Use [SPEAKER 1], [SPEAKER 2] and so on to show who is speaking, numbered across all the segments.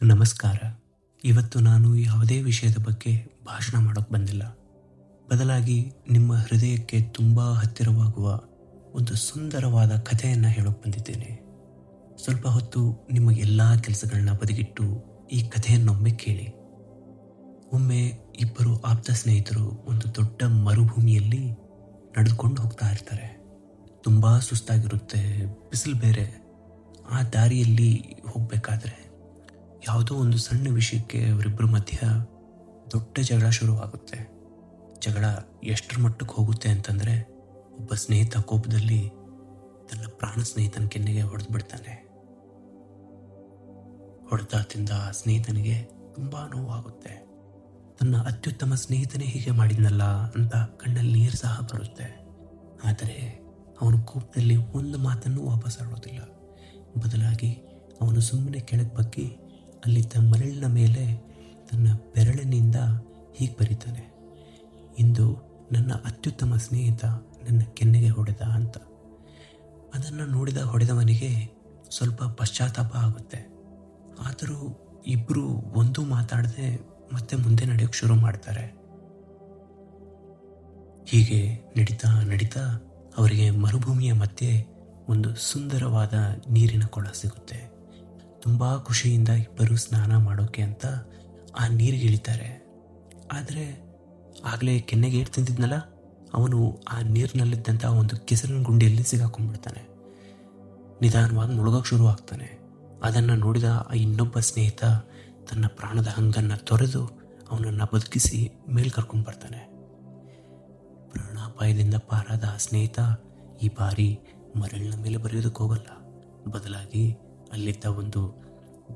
[SPEAKER 1] ನಮಸ್ಕಾರ. ಇವತ್ತು ನಾನು ಯಾವುದೇ ವಿಷಯದ ಬಗ್ಗೆ ಭಾಷಣ ಮಾಡೋಕ್ಕೆ ಬಂದಿಲ್ಲ. ಬದಲಾಗಿ ನಿಮ್ಮ ಹೃದಯಕ್ಕೆ ತುಂಬ ಹತ್ತಿರವಾಗುವ ಒಂದು ಸುಂದರವಾದ ಕಥೆಯನ್ನು ಹೇಳೋಕೆ ಬಂದಿದ್ದೇನೆ. ಸ್ವಲ್ಪ ಹೊತ್ತು ನಿಮ್ಮ ಎಲ್ಲ ಕೆಲಸಗಳನ್ನ ಬದಿಗಿಟ್ಟು ಈ ಕಥೆಯನ್ನೊಮ್ಮೆ ಕೇಳಿ. ಒಮ್ಮೆ ಇಬ್ಬರು ಆಪ್ತ ಸ್ನೇಹಿತರು ಒಂದು ದೊಡ್ಡ ಮರುಭೂಮಿಯಲ್ಲಿ ನಡೆದುಕೊಂಡು ಹೋಗ್ತಾ ಇರ್ತಾರೆ. ತುಂಬ ಸುಸ್ತಾಗಿರುತ್ತೆ, ಬಿಸಿಲು ಬೇರೆ. ಆ ದಾರಿಯಲ್ಲಿ ಹೋಗಬೇಕಾದ್ರೆ ಯಾವುದೋ ಒಂದು ಸಣ್ಣ ವಿಷಯಕ್ಕೆ ಅವರಿಬ್ಬರ ಮಧ್ಯ ದೊಡ್ಡ ಜಗಳ ಶುರುವಾಗುತ್ತೆ. ಜಗಳ ಎಷ್ಟರ ಮಟ್ಟಕ್ಕೆ ಹೋಗುತ್ತೆ ಅಂತಂದರೆ, ಒಬ್ಬ ಸ್ನೇಹಿತ ಕೋಪದಲ್ಲಿ ತನ್ನ ಪ್ರಾಣ ಸ್ನೇಹಿತನ ಕೆನ್ನೆಗೆ ಹೊಡೆದು ಬಿಡ್ತಾನೆ. ಹೊಡೆದಾತಿಂದ ಆ ಸ್ನೇಹಿತನಿಗೆ ತುಂಬ ನೋವಾಗುತ್ತೆ. ತನ್ನ ಅತ್ಯುತ್ತಮ ಸ್ನೇಹಿತನೇ ಹೀಗೆ ಮಾಡಿದ್ನಲ್ಲ ಅಂತ ಕಣ್ಣಲ್ಲಿ ನೀರು ಸಹ ಬರುತ್ತೆ. ಆದರೆ ಅವನು ಕೋಪದಲ್ಲಿ ಒಂದು ಮಾತನ್ನು ವಾಪಸ್ ಆಡೋದಿಲ್ಲ. ಬದಲಾಗಿ ಅವನು ಸುಮ್ಮನೆ ಕೆಳಗೆ ಬಗ್ಗಿ ಅಲ್ಲಿದ್ದ ಮರಳಿನ ಮೇಲೆ ತನ್ನ ಬೆರಳಿನಿಂದ ಹೀಗೆ ಬರೀತಾನೆ, ಇಂದು ನನ್ನ ಅತ್ಯುತ್ತಮ ಸ್ನೇಹಿತ ನನ್ನ ಕೆನ್ನೆಗೆ ಹೊಡೆದ ಅಂತ. ಅದನ್ನು ನೋಡಿದ ಹೊಡೆದವನಿಗೆ ಸ್ವಲ್ಪ ಪಶ್ಚಾತ್ತಾಪ ಆಗುತ್ತೆ. ಆದರೂ ಇಬ್ಬರು ಒಂದೂ ಮಾತಾಡದೆ ಮತ್ತೆ ಮುಂದೆ ನಡೆಯೋಕ್ಕೆ ಶುರು ಮಾಡ್ತಾರೆ. ಹೀಗೆ ನಡೀತಾ ನಡೀತಾ ಅವರಿಗೆ ಮರುಭೂಮಿಯ ಮಧ್ಯೆ ಒಂದು ಸುಂದರವಾದ ನೀರಿನ ಕೊಳ ಸಿಗುತ್ತೆ. ತುಂಬ ಖುಷಿಯಿಂದ ಇಬ್ಬರು ಸ್ನಾನ ಮಾಡೋಕೆ ಅಂತ ಆ ನೀರಿಗೆ ಇಳಿತಾರೆ. ಆದರೆ ಆಗಲೇ ಕೆನ್ನೆಗೆ ಏಟು ತಿಂದಿದ್ನಲ್ಲ, ಅವನು ಆ ನೀರಿನಲ್ಲಿದ್ದಂಥ ಒಂದು ಕೆಸರಿನ ಗುಂಡಿಯಲ್ಲಿ ಸಿಗಾಕೊಂಡ್ಬಿಡ್ತಾನೆ. ನಿಧಾನವಾಗಿ ಮುಳುಗೋಕೆ ಶುರು ಆಗ್ತಾನೆ. ಅದನ್ನು ನೋಡಿದ ಆ ಇನ್ನೊಬ್ಬ ಸ್ನೇಹಿತ ತನ್ನ ಪ್ರಾಣದ ಹಂಗನ್ನು ತೊರೆದು ಅವನನ್ನು ಬದುಕಿಸಿ ಮೇಲೆ ಕರ್ಕೊಂಡು ಬರ್ತಾನೆ. ಪ್ರಾಣಾಪಾಯದಿಂದ ಪಾರಾದ ಆ ಸ್ನೇಹಿತ ಈ ಬಾರಿ ಮರಳಿನ ಮೇಲೆ ಬರೆಯೋದಕ್ಕೆ ಹೋಗಲ್ಲ. ಬದಲಾಗಿ ಅಲ್ಲಿದ್ದ ಒಂದು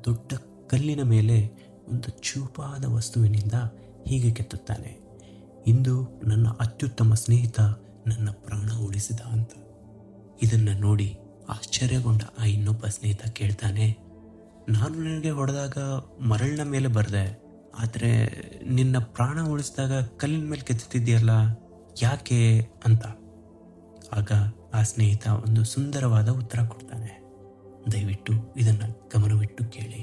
[SPEAKER 1] ದೊಡ್ಡ ಕಲ್ಲಿನ ಮೇಲೆ ಒಂದು ಚೂಪಾದ ವಸ್ತುವಿನಿಂದ ಹೀಗೆ ಕೆತ್ತುತ್ತಾನೆ, ಇಂದು ನನ್ನ ಅತ್ಯುತ್ತಮ ಸ್ನೇಹಿತ ನನ್ನ ಪ್ರಾಣ ಉಳಿಸಿದ ಅಂತ. ಇದನ್ನು ನೋಡಿ ಆಶ್ಚರ್ಯಗೊಂಡ ಆ ಇನ್ನೊಬ್ಬ ಸ್ನೇಹಿತ ಕೇಳ್ತಾನೆ, ನಾನು ನಿನಗೆ ಹೊಡೆದಾಗ ಮರಳಿನ ಮೇಲೆ ಬರೆದೆ, ಆದರೆ ನಿನ್ನ ಪ್ರಾಣ ಉಳಿಸಿದಾಗ ಕಲ್ಲಿನ ಮೇಲೆ ಕೆತ್ತುತ್ತಿದೆಯಲ್ಲ, ಯಾಕೆ ಅಂತ. ಆಗ ಆ ಸ್ನೇಹಿತ ಒಂದು ಸುಂದರವಾದ ಉತ್ತರ ಕೊಡ್ತಾನೆ. ದಯವಿಟ್ಟು ಇದನ್ನು ಗಮನವಿಟ್ಟು ಕೇಳಿ.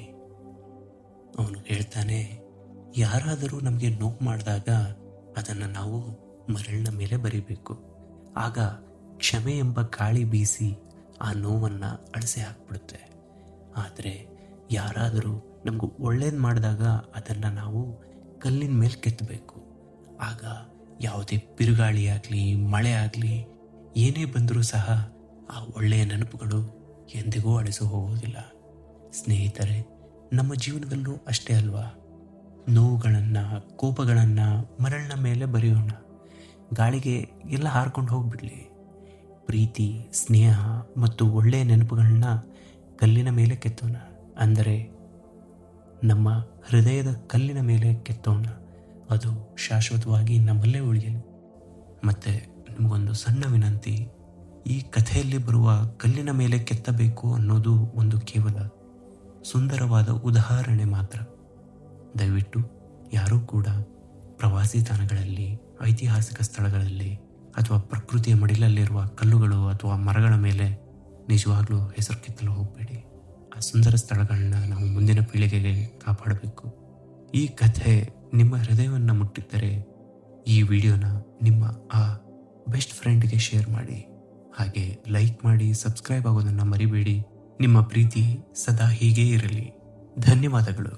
[SPEAKER 1] ಅವನು ಹೇಳ್ತಾನೆ, ಯಾರಾದರೂ ನಮಗೆ ನೋವು ಮಾಡಿದಾಗ ಅದನ್ನು ನಾವು ಮರಳಿನ ಮೇಲೆ ಬರೀಬೇಕು. ಆಗ ಕ್ಷಮೆ ಎಂಬ ಗಾಳಿ ಬೀಸಿ ಆ ನೋವನ್ನು ಅಳಿಸಿ ಹಾಕ್ಬಿಡುತ್ತೆ. ಆದರೆ ಯಾರಾದರೂ ನಮಗೂ ಒಳ್ಳೇದು ಮಾಡಿದಾಗ ಅದನ್ನು ನಾವು ಕಲ್ಲಿನ ಮೇಲೆ ಕೆತ್ತಬೇಕು. ಆಗ ಯಾವುದೇ ಬಿರುಗಾಳಿ ಆಗಲಿ ಮಳೆ ಆಗಲಿ ಏನೇ ಬಂದರೂ ಸಹ ಆ ಒಳ್ಳೆಯ ನೆನಪುಗಳು ಎಂದಿಗೂ ಅಳಿಸಿ ಹೋಗುವುದಿಲ್ಲ. ಸ್ನೇಹಿತರೆ, ನಮ್ಮ ಜೀವನದಲ್ಲೂ ಅಷ್ಟೇ ಅಲ್ವಾ? ನೋವುಗಳನ್ನು ಕೋಪಗಳನ್ನು ಮರಳಿನ ಮೇಲೆ ಬರೆಯೋಣ. ಗಾಳಿಗೆ ಎಲ್ಲ ಹಾರ್ಕೊಂಡು ಹೋಗ್ಬಿಡಲಿ. ಪ್ರೀತಿ, ಸ್ನೇಹ ಮತ್ತು ಒಳ್ಳೆಯ ನೆನಪುಗಳನ್ನ ಕಲ್ಲಿನ ಮೇಲೆ ಕೆತ್ತೋಣ. ಅಂದರೆ ನಮ್ಮ ಹೃದಯದ ಕಲ್ಲಿನ ಮೇಲೆ ಕೆತ್ತೋಣ. ಅದು ಶಾಶ್ವತವಾಗಿ ನಮ್ಮಲ್ಲೇ ಉಳಿಯಲಿ. ಮತ್ತು ನಿಮಗೊಂದು ಸಣ್ಣ ವಿನಂತಿ, ಈ ಕಥೆಯಲ್ಲಿ ಬರುವ ಕಲ್ಲಿನ ಮೇಲೆ ಕೆತ್ತಬೇಕು ಅನ್ನೋದು ಒಂದು ಕೇವಲ ಸುಂದರವಾದ ಉದಾಹರಣೆ ಮಾತ್ರ. ದಯವಿಟ್ಟು ಯಾರೂ ಕೂಡ ಪ್ರವಾಸಿ ತಾಣಗಳಲ್ಲಿ, ಐತಿಹಾಸಿಕ ಸ್ಥಳಗಳಲ್ಲಿ ಅಥವಾ ಪ್ರಕೃತಿಯ ಮಡಿಲಲ್ಲಿರುವ ಕಲ್ಲುಗಳು ಅಥವಾ ಮರಗಳ ಮೇಲೆ ನಿಜವಾಗ್ಲೂ ಹೆಸರು ಕೆತ್ತಲು ಹೋಗಬೇಡಿ. ಆ ಸುಂದರ ಸ್ಥಳಗಳನ್ನ ನಾವು ಮುಂದಿನ ಪೀಳಿಗೆಗೆ ಕಾಪಾಡಬೇಕು. ಈ ಕಥೆ ನಿಮ್ಮ ಹೃದಯವನ್ನು ಮುಟ್ಟಿದ್ದರೆ ಈ ವಿಡಿಯೋನ ನಿಮ್ಮ ಆ ಬೆಸ್ಟ್ ಫ್ರೆಂಡ್ಗೆ ಶೇರ್ ಮಾಡಿ. ಹಾಗೆ ಲೈಕ್ ಮಾಡಿ, ಸಬ್ಸ್ಕ್ರೈಬ್ ಆಗೋದನ್ನು ಮರಿಬೇಡಿ. ನಿಮ್ಮ ಪ್ರೀತಿ ಸದಾ ಹೀಗೇ ಇರಲಿ. ಧನ್ಯವಾದಗಳು.